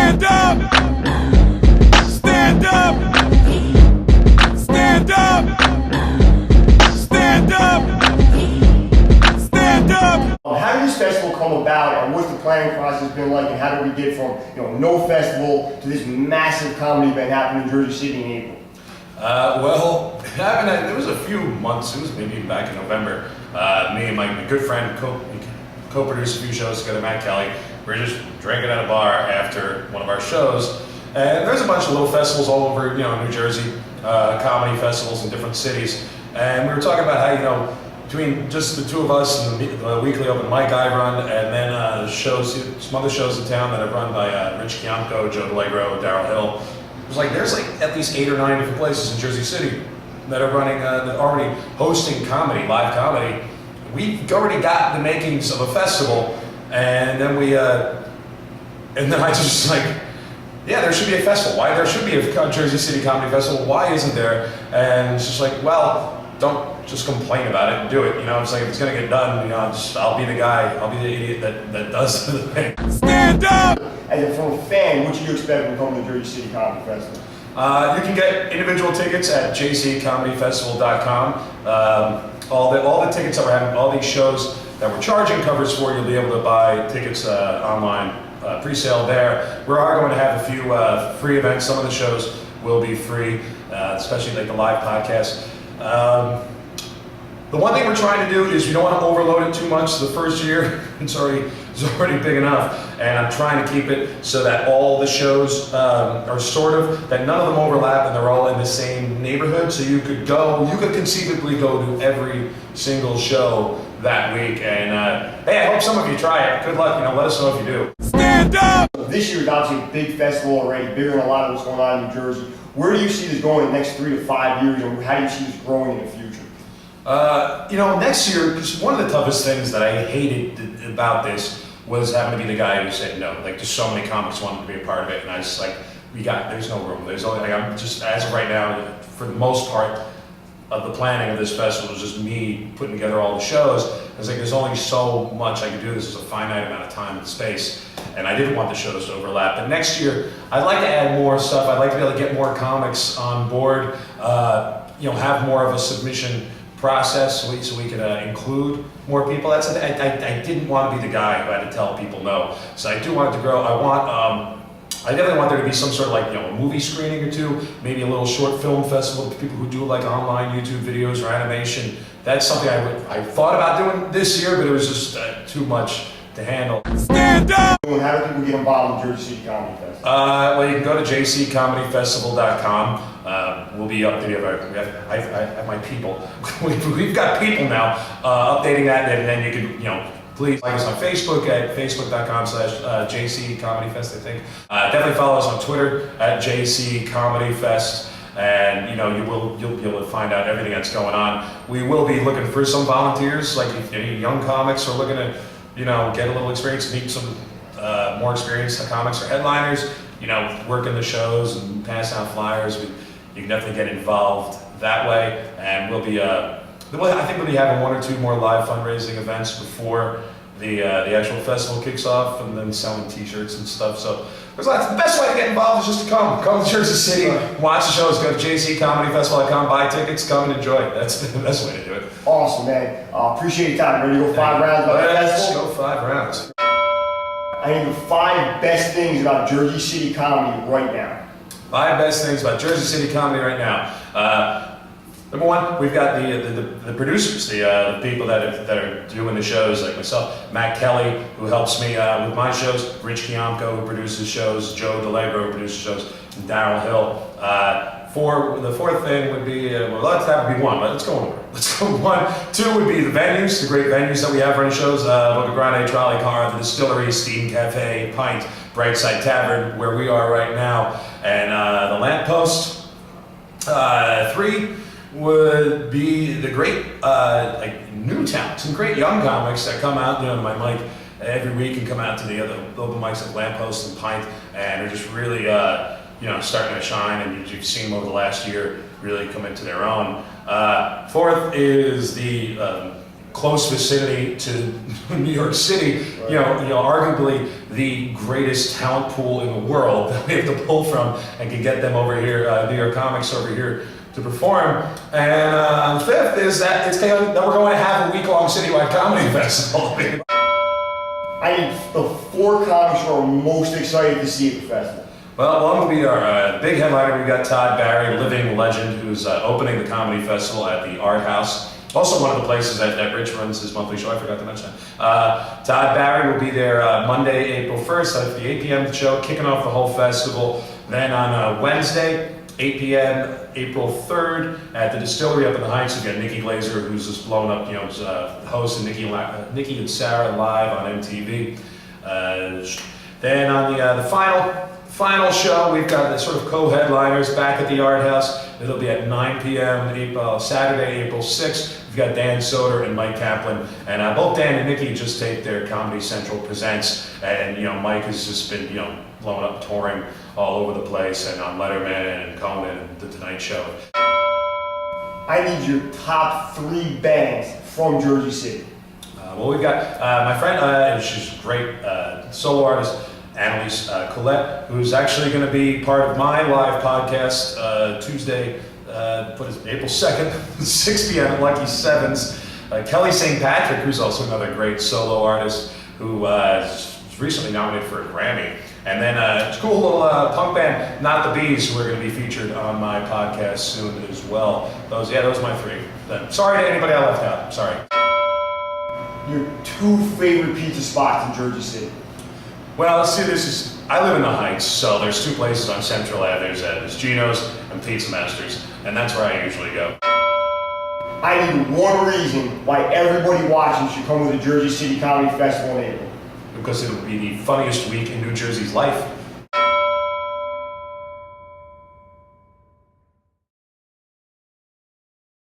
Stand up! Stand up! Stand up! Stand up! Stand up! How did this festival come about, and what's the planning process been like, and how did we get from no festival to this massive comedy event happening in Jersey City in April? Well, it happened. It was a few months. It was maybe back in November. Me and my good friend co-produced a few shows together, Matt Kelly. We were just drinking at a bar after one of our shows, and there's a bunch of little festivals all over, New Jersey, comedy festivals in different cities. And we were talking about how, between just the two of us and the weekly open mic I run, and then some other shows in town that are run by Rich Kiamco, Joe DeLegro, Daryl Hill. It was there's at least 8 or 9 different places in Jersey City that are running, that are already hosting comedy, live comedy. We've already got the makings of a festival, and then I just yeah, there should be a festival. Why? There should be a Jersey City Comedy Festival. Why isn't there? And it's just well, don't just complain about it and do it. It's if it's gonna get done, I'll be the guy, I'll be the idiot that does the thing. Stand up! And from a fan, what should you expect when coming to Jersey City Comedy Festival? You can get individual tickets at jccomedyfestival.com. All the tickets that we're having, all these shows that we're charging covers for, you'll be able to buy tickets online, pre-sale there. We are going to have a few free events. Some of the shows will be free, especially the live podcast. The one thing we're trying to do is we don't want to overload it too much. The first year, it's already big enough, and I'm trying to keep it so that all the shows are that none of them overlap and they're all in the same neighborhood. So you could conceivably go to every single show that week. And hey, I hope some of you try it. Good luck. Let us know if you do. Stand up! This year is obviously a big festival already, bigger than a lot of what's going on in New Jersey. Where do you see this going in the next 3 to 5 years, and how do you see this growing in the future? Next year, because one of the toughest things that I hated about this was having to be the guy who said no. Just so many comics wanted to be a part of it, and I was there's no room. There's only, I'm just, as of right now, for the most part of the planning of this festival was just me putting together all the shows. I was there's only so much I can do. This is a finite amount of time and space, and I didn't want the shows to overlap. But next year, I'd like to add more stuff. I'd like to be able to get more comics on board, have more of a submission process so we could include more people. I didn't want to be the guy who had to tell people no. So I do want it to grow. I definitely want there to be some sort of a movie screening or two, maybe a little short film festival for people who do online YouTube videos or animation. That's something I thought about doing this year, but it was just too much to handle. Stand up! How do people get involved in Jersey City Comedy Festival? Well, you can go to jccomedyfestival.com. We'll be updating. I have my people. We've got people now updating that, and then you can, please like us on Facebook at facebook.com/jccomedyfest. I think. Definitely follow us on Twitter at jccomedyfest. And you'll be able to find out everything that's going on. We will be looking for some volunteers, if any young comics are looking to get a little experience, meet some more experienced comics or headliners, working the shows and pass out flyers. You can definitely get involved that way. And I think we'll be having 1 or 2 more live fundraising events before the actual festival kicks off, and then selling t-shirts and stuff. So there's lots. The best way to get involved is just to come to Jersey City, watch the shows, go to jccomedyfestival.com, buy tickets, come and enjoy it. That's the best way to do it. Awesome, man. Appreciate your time. Ready to go 5 rounds about the Let's festival? go 5 rounds. I need the 5 best things about Jersey City comedy right now. 5 best things about Jersey City comedy right now. Number 1, we've got the producers, the people that are doing the shows, like myself, Matt Kelly, who helps me with my shows, Rich Kiamco, who produces shows, Joe DeLegro, who produces shows, and Daryl Hill. The fourth thing would be, that would be 1, but let's go over. Let's go 1. 2 would be the venues, the great venues that we have running shows, Boca Grande, Trolley Car, the Distillery, Steam Cafe, Pint, Brightside Tavern, where we are right now, and the Lamppost. 3 would be the great new talent, some great young comics that come out to my mic every week and come out to the other open mics at Lamppost and Pint, and are just really starting to shine, and you've seen them over the last year really come into their own. 4th is the close vicinity to New York City, you know, arguably the greatest talent pool in the world that we have to pull from and can get them over here, New York comics over here to perform. And fifth is that that we're going to have a week-long citywide comedy festival. I need the 4 comics who are most excited to see at the festival. Well, one will be our big headliner. We've got Todd Barry, living legend, who's opening the comedy festival at the Art House. Also one of the places that Rich runs his monthly show, I forgot to mention. Todd Barry will be there Monday, April 1st at the 8 p.m. show, kicking off the whole festival. Then on Wednesday, 8 p.m., April 3rd, at the Distillery up in the Heights, we've got Nikki Glazer, who's just blown up, you know, host of Nikki and Sarah Live on MTV. Then on the final show, we've got the sort of co-headliners back at the Art House. It'll be at 9 p.m. Saturday, April 6th. We've got Dan Soder and Mike Kaplan, and both Dan and Nikki just taped their Comedy Central Presents, and you know Mike has just been blowing up, touring all over the place, and on Letterman and Conan and The Tonight Show. I need your top 3 bands from Jersey City. Well, we've got my friend, and she's a great solo artist, Annalise Collette, who's actually going to be part of my live podcast Tuesday, April 2nd, 6 p.m. at Lucky Sevens. Kelly St. Patrick, who's also another great solo artist who was recently nominated for a Grammy. And then a cool little punk band, Not the Bees, who are going to be featured on my podcast soon as well. Those are my 3. Sorry to anybody I left out. Sorry. Your 2 favorite pizza spots in Jersey City. Well, let's see, I live in the Heights, so there's 2 places on Central Ave. There's Gino's and Pizza Masters, and that's where I usually go. I need 1 reason why everybody watching should come to the Jersey City Comedy Festival in April. Because it will be the funniest week in New Jersey's life.